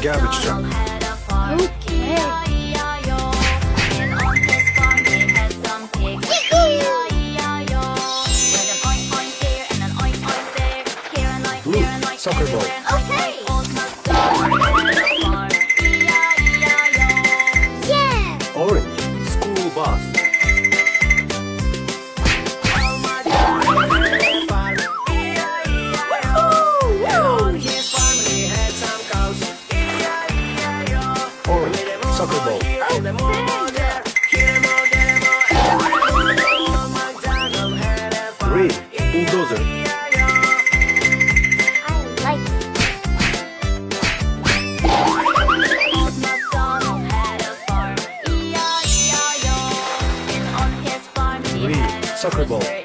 garbage truck. Okay. Blue, soccer ball. Okay. Yeah. Orange, school bus. Orange, soccer ball. Green, bulldozer. I like it. Green, soccer ball.